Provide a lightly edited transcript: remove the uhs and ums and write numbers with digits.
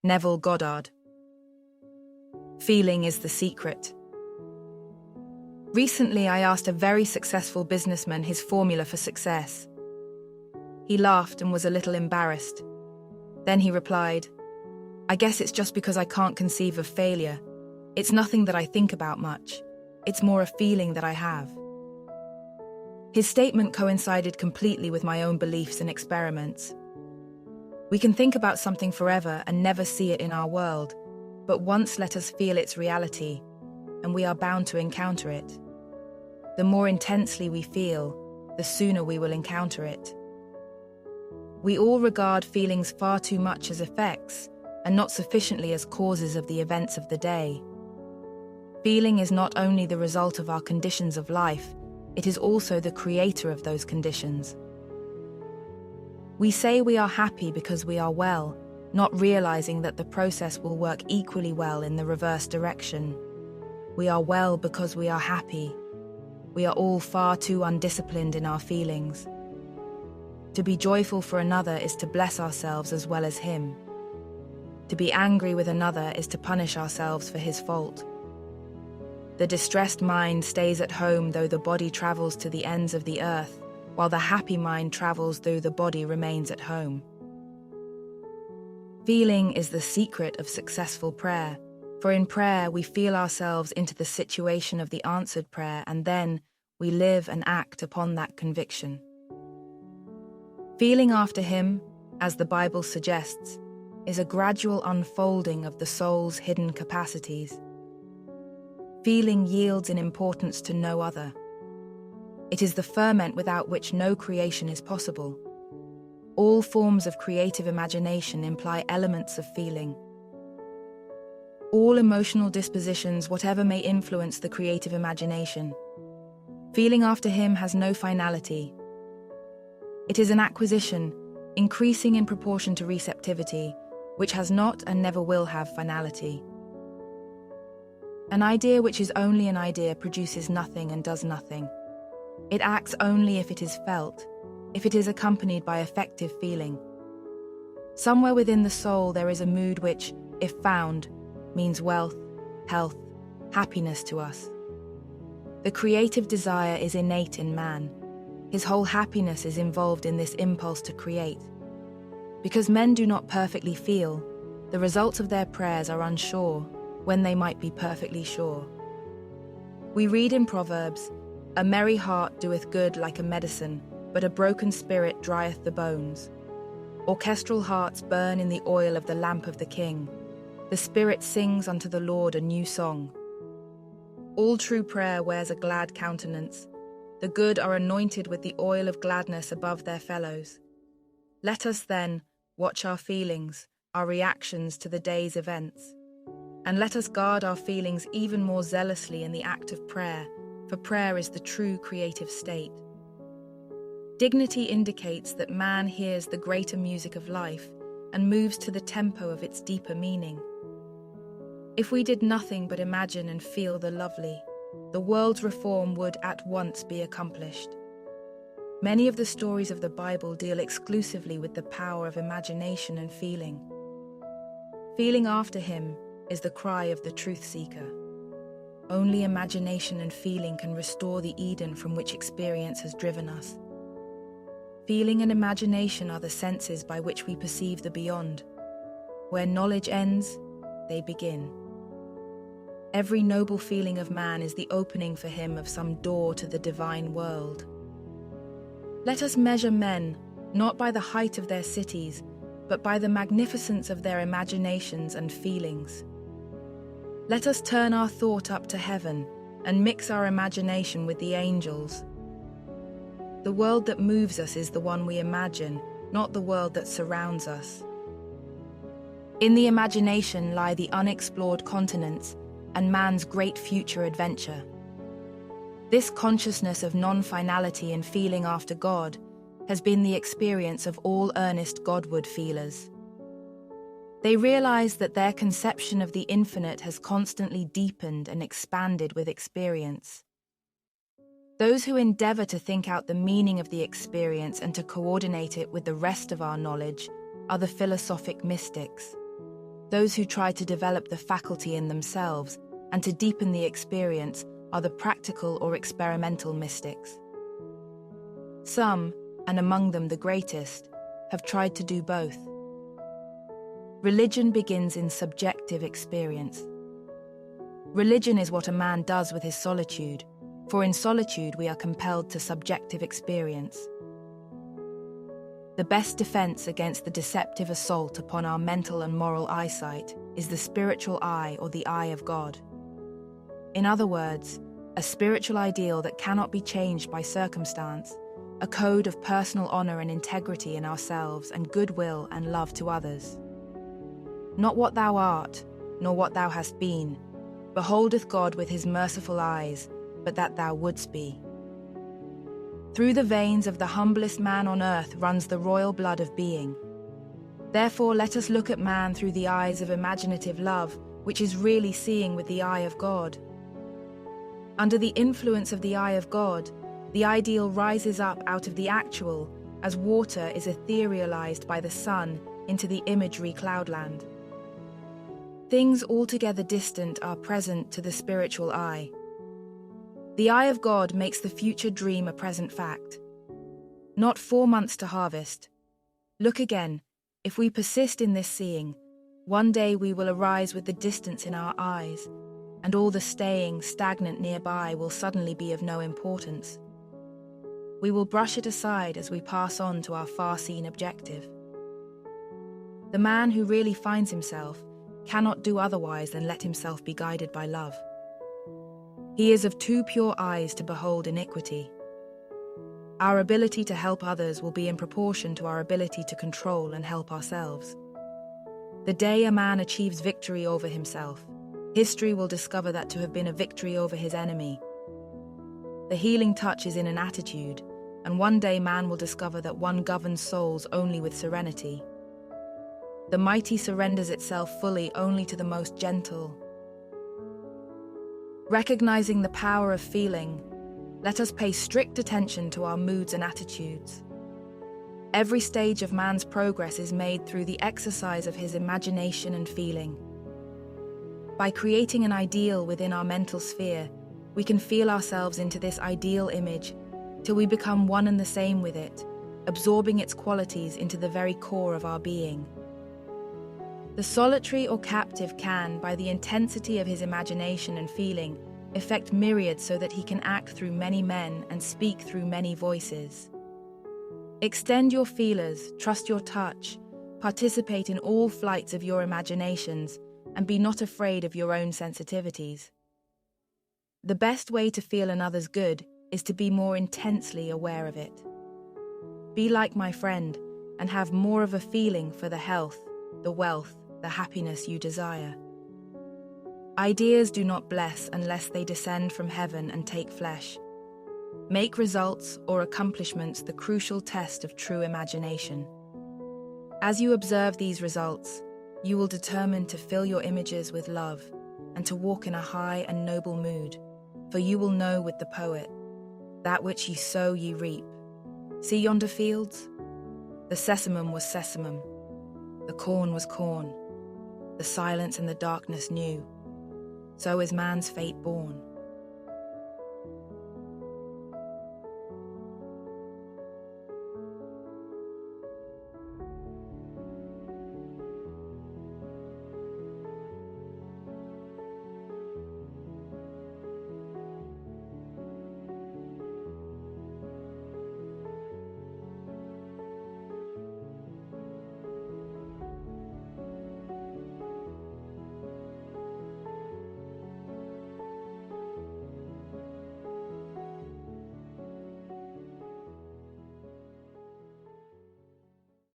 Neville Goddard. Feeling is the secret. Recently, I asked a very successful businessman his formula for success. He laughed and was a little embarrassed. Then he replied, "I guess it's just because I can't conceive of failure. It's nothing that I think about much. It's more a feeling that I have." His statement coincided completely with my own beliefs and experiments. We can think about something forever and never see it in our world, but once let us feel its reality, and we are bound to encounter it. The more intensely we feel, the sooner we will encounter it. We all regard feelings far too much as effects, and not sufficiently as causes of the events of the day. Feeling is not only the result of our conditions of life, it is also the creator of those conditions. We say we are happy because we are well, not realizing that the process will work equally well in the reverse direction. We are well because we are happy. We are all far too undisciplined in our feelings. To be joyful for another is to bless ourselves as well as him. To be angry with another is to punish ourselves for his fault. The distressed mind stays at home though the body travels to the ends of the earth, while the happy mind travels though the body remains at home. Feeling is the secret of successful prayer, for in prayer we feel ourselves into the situation of the answered prayer, and then we live and act upon that conviction. Feeling after him, as the Bible suggests, is a gradual unfolding of the soul's hidden capacities. Feeling yields in importance to no other. It is the ferment without which no creation is possible. All forms of creative imagination imply elements of feeling. All emotional dispositions, whatever may influence the creative imagination. Feeling after him has no finality. It is an acquisition, increasing in proportion to receptivity, which has not and never will have finality. An idea which is only an idea produces nothing and does nothing. It acts only if it is felt, if it is accompanied by effective feeling. Somewhere within the soul there is a mood which, if found, means wealth, health, happiness to us. The creative desire is innate in man. His whole happiness is involved in this impulse to create. Because men do not perfectly feel, the results of their prayers are unsure when they might be perfectly sure. We read in Proverbs, "A merry heart doeth good like a medicine, but a broken spirit drieth the bones." Orchestral hearts burn in the oil of the lamp of the king. The spirit sings unto the Lord a new song. All true prayer wears a glad countenance. The good are anointed with the oil of gladness above their fellows. Let us then watch our feelings, our reactions to the day's events. And let us guard our feelings even more zealously in the act of prayer, for prayer is the true creative state. Dignity indicates that man hears the greater music of life and moves to the tempo of its deeper meaning. If we did nothing but imagine and feel the lovely, the world's reform would at once be accomplished. Many of the stories of the Bible deal exclusively with the power of imagination and feeling. Feeling after him is the cry of the truth seeker. Only imagination and feeling can restore the Eden from which experience has driven us. Feeling and imagination are the senses by which we perceive the beyond. Where knowledge ends, they begin. Every noble feeling of man is the opening for him of some door to the divine world. Let us measure men, not by the height of their cities, but by the magnificence of their imaginations and feelings. Let us turn our thought up to heaven and mix our imagination with the angels. The world that moves us is the one we imagine, not the world that surrounds us. In the imagination lie the unexplored continents and man's great future adventure. This consciousness of non-finality and feeling after God has been the experience of all earnest Godward feelers. They realize that their conception of the infinite has constantly deepened and expanded with experience. Those who endeavor to think out the meaning of the experience and to coordinate it with the rest of our knowledge are the philosophic mystics. Those who try to develop the faculty in themselves and to deepen the experience are the practical or experimental mystics. Some, and among them the greatest, have tried to do both. Religion begins in subjective experience. Religion is what a man does with his solitude, for in solitude we are compelled to subjective experience. The best defense against the deceptive assault upon our mental and moral eyesight is the spiritual eye or the eye of God. In other words, a spiritual ideal that cannot be changed by circumstance, a code of personal honor and integrity in ourselves and goodwill and love to others. Not what thou art, nor what thou hast been, beholdeth God with his merciful eyes, but that thou wouldst be. Through the veins of the humblest man on earth runs the royal blood of being. Therefore let us look at man through the eyes of imaginative love, which is really seeing with the eye of God. Under the influence of the eye of God, the ideal rises up out of the actual, as water is etherealized by the sun into the imagery cloudland. Things altogether distant are present to the spiritual eye. The eye of God makes the future dream a present fact. Not 4 months to harvest. Look again, if we persist in this seeing, one day we will arise with the distance in our eyes, and all the staying, stagnant nearby will suddenly be of no importance. We will brush it aside as we pass on to our far-seen objective. The man who really finds himself cannot do otherwise than let himself be guided by love. He is of too pure eyes to behold iniquity. Our ability to help others will be in proportion to our ability to control and help ourselves. The day a man achieves victory over himself, history will discover that to have been a victory over his enemy. The healing touch is in an attitude, and one day man will discover that one governs souls only with serenity. The mighty surrenders itself fully only to the most gentle. Recognizing the power of feeling, let us pay strict attention to our moods and attitudes. Every stage of man's progress is made through the exercise of his imagination and feeling. By creating an ideal within our mental sphere, we can feel ourselves into this ideal image till we become one and the same with it, absorbing its qualities into the very core of our being. The solitary or captive can, by the intensity of his imagination and feeling, effect myriads so that he can act through many men and speak through many voices. Extend your feelers, trust your touch, participate in all flights of your imaginations, and be not afraid of your own sensitivities. The best way to feel another's good is to be more intensely aware of it. Be like my friend and have more of a feeling for the health, the wealth, the happiness you desire. Ideas do not bless unless they descend from heaven and take flesh. Make results or accomplishments the crucial test of true imagination. As you observe these results, you will determine to fill your images with love and to walk in a high and noble mood, for you will know with the poet, that which ye sow ye reap. See yonder fields? The sesamum was sesamum, the corn was corn, the silence and the darkness knew. So is man's fate born.